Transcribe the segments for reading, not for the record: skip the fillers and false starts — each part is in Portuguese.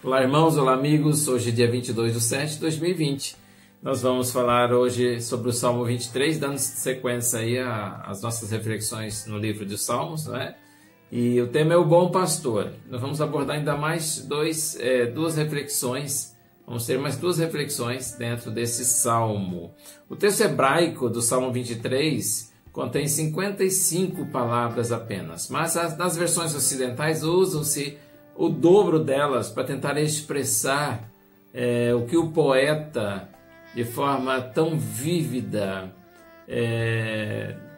Olá, irmãos, olá, amigos. Hoje é dia 22/7/2020. Nós vamos falar hoje sobre o Salmo 23, dando sequência aí às nossas reflexões no livro de Salmos, não é? E o tema é o Bom Pastor. Nós vamos abordar ainda mais duas reflexões. Vamos ter mais duas reflexões dentro desse Salmo. O texto hebraico do Salmo 23 contém 55 palavras apenas, mas nas versões ocidentais usam-se o dobro delas para tentar expressar o que o poeta, de forma tão vívida,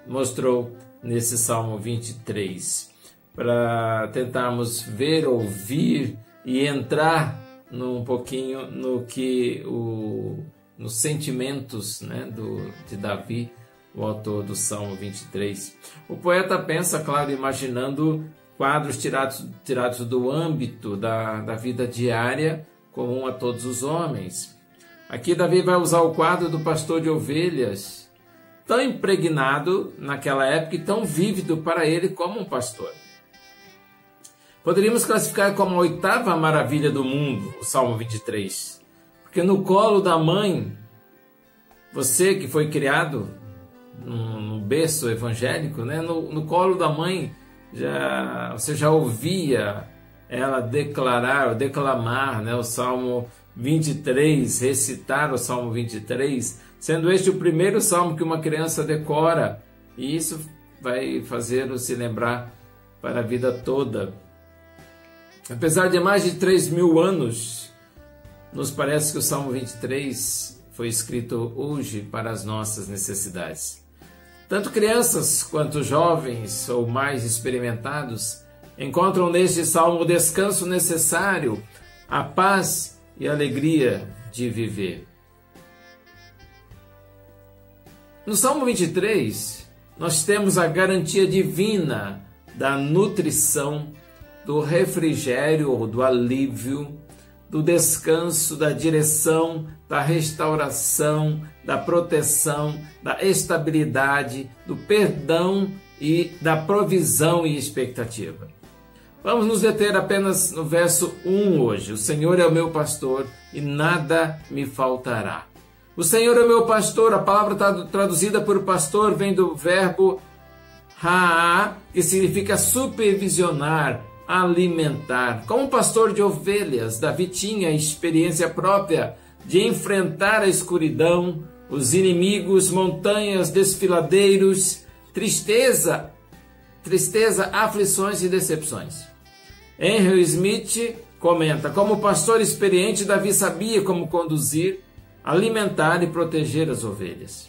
mostrou nesse Salmo 23, para tentarmos ver, ouvir e entrar um pouquinho nos sentimentos, né, de Davi, o autor do Salmo 23. O poeta pensa, claro, imaginando quadros tirados do âmbito da vida diária comum a todos os homens. Aqui Davi vai usar o quadro do pastor de ovelhas, tão impregnado naquela época e tão vívido para ele como um pastor. Poderíamos classificar como a oitava maravilha do mundo, o Salmo 23, porque no colo da mãe, você que foi criado no berço evangélico, né? No colo da mãe, você já ouvia ela declamar, né, o Salmo 23, recitar o Salmo 23, sendo este o primeiro salmo que uma criança decora, e isso vai fazê-lo se lembrar para a vida toda. Apesar de mais de 3.000 anos, nos parece que o Salmo 23 foi escrito hoje para as nossas necessidades. Tanto crianças quanto jovens ou mais experimentados encontram neste salmo o descanso necessário, a paz e a alegria de viver. No Salmo 23, nós temos a garantia divina da nutrição, do refrigério ou do alívio, do descanso, da direção, da restauração, da proteção, da estabilidade, do perdão e da provisão e expectativa. Vamos nos deter apenas no verso 1 hoje. O Senhor é o meu pastor e nada me faltará. O Senhor é o meu pastor, a palavra traduzida por pastor vem do verbo ra'á, que significa supervisionar, alimentar. Como pastor de ovelhas, Davi tinha experiência própria de enfrentar a escuridão, os inimigos, montanhas, desfiladeiros, tristeza, aflições e decepções. Henry Smith comenta: como pastor experiente, Davi sabia como conduzir, alimentar e proteger as ovelhas.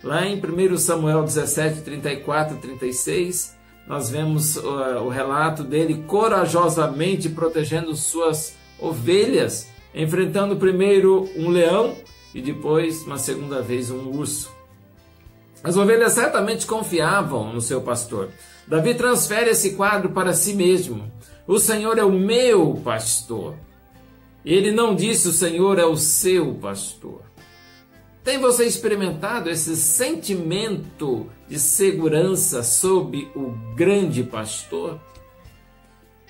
Lá em 1 Samuel 17, 34 e 36, nós vemos o relato dele corajosamente protegendo suas ovelhas, enfrentando primeiro um leão e depois, uma segunda vez, um urso. As ovelhas certamente confiavam no seu pastor. Davi transfere esse quadro para si mesmo. O Senhor é o meu pastor. Ele não disse o Senhor é o seu pastor. Tem você experimentado esse sentimento de segurança sob o grande pastor?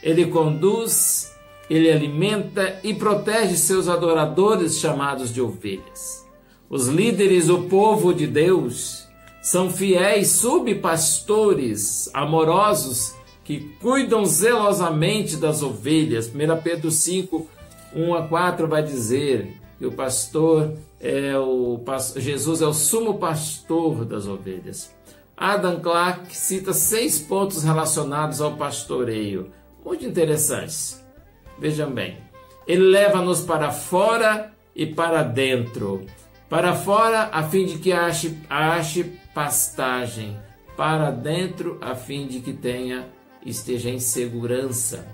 Ele conduz, ele alimenta e protege seus adoradores chamados de ovelhas. Os líderes, o povo de Deus, são fiéis subpastores amorosos que cuidam zelosamente das ovelhas. 1 Pedro 5, 1 a 4 vai dizer que o pastor Jesus é o sumo pastor das ovelhas. Adam Clarke cita 6 pontos relacionados ao pastoreio, muito interessantes. Vejam bem, ele leva-nos para fora e para dentro. Para fora, a fim de que ache pastagem. Para dentro, a fim de que esteja em segurança.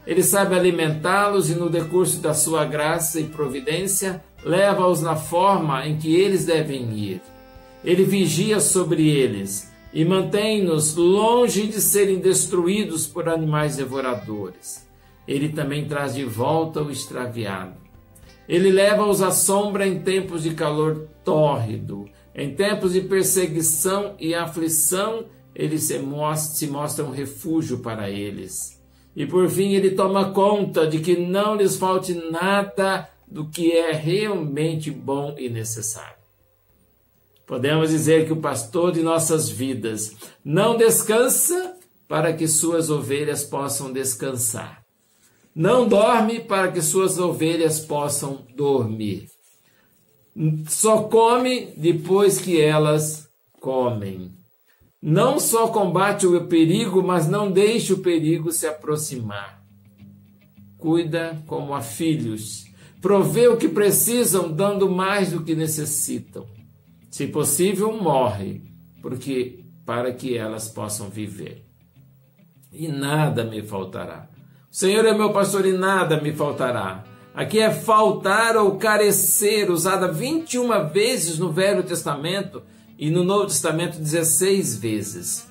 Ele sabe alimentá-los e, no decurso da sua graça e providência, leva-os na forma em que eles devem ir. Ele vigia sobre eles e mantém-nos longe de serem destruídos por animais devoradores. Ele também traz de volta o extraviado. Ele leva-os à sombra em tempos de calor tórrido. Em tempos de perseguição e aflição, ele se mostra um refúgio para eles. E por fim, ele toma conta de que não lhes falte nada do que é realmente bom e necessário. Podemos dizer que o pastor de nossas vidas não descansa para que suas ovelhas possam descansar. Não dorme para que suas ovelhas possam dormir. Só come depois que elas comem. Não só combate o perigo, mas não deixa o perigo se aproximar. Cuida como a filhos. Provê o que precisam, dando mais do que necessitam. Se possível, morre, para que elas possam viver. E nada me faltará. O Senhor é meu pastor e nada me faltará. Aqui é faltar ou carecer, usada 21 vezes no Velho Testamento e no Novo Testamento 16 vezes.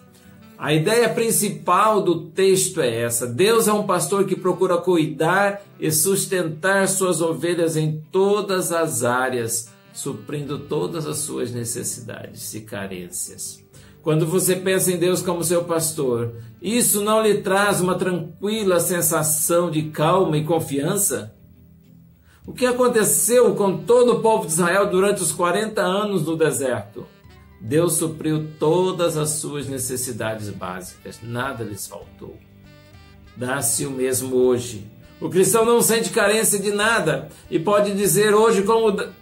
A ideia principal do texto é essa: Deus é um pastor que procura cuidar e sustentar suas ovelhas em todas as áreas, suprindo todas as suas necessidades e carências. Quando você pensa em Deus como seu pastor, isso não lhe traz uma tranquila sensação de calma e confiança? O que aconteceu com todo o povo de Israel durante os 40 anos no deserto? Deus supriu todas as suas necessidades básicas, nada lhes faltou. Dá-se o mesmo hoje. O cristão não sente carência de nada e pode dizer hoje,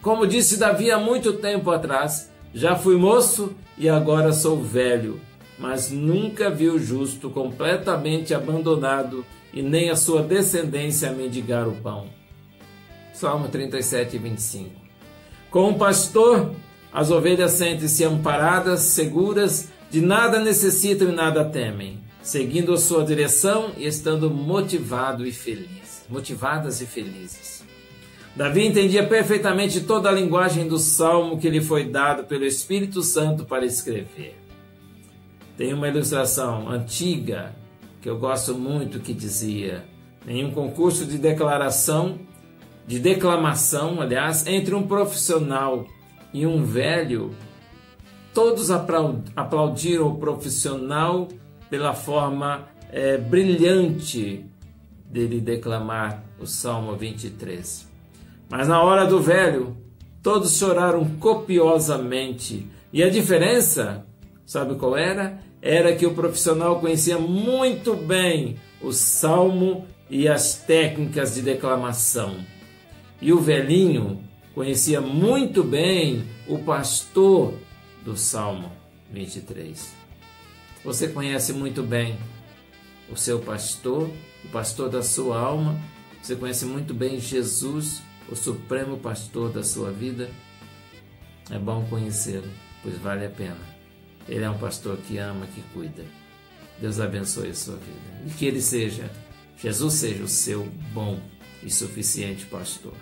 como disse Davi há muito tempo atrás: já fui moço e agora sou velho, mas nunca vi o justo completamente abandonado e nem a sua descendência a mendigar o pão. Salmo 37, 25. Com o pastor, as ovelhas sentem-se amparadas, seguras, de nada necessitam e nada temem, seguindo a sua direção e estando motivadas e felizes. Davi entendia perfeitamente toda a linguagem do Salmo que lhe foi dado pelo Espírito Santo para escrever. Tem uma ilustração antiga que eu gosto muito que dizia: em um concurso de declamação, entre um profissional e um velho, todos aplaudiram o profissional pela forma brilhante dele declamar o Salmo 23. Mas na hora do velho, todos choraram copiosamente. E a diferença, sabe qual era? Era que o profissional conhecia muito bem o Salmo e as técnicas de declamação. E o velhinho conhecia muito bem o pastor do Salmo 23. Você conhece muito bem o seu pastor, o pastor da sua alma? Você conhece muito bem Jesus, o supremo pastor da sua vida? É bom conhecê-lo, pois vale a pena. Ele é um pastor que ama, que cuida. Deus abençoe a sua vida. E que Jesus seja o seu bom e suficiente pastor.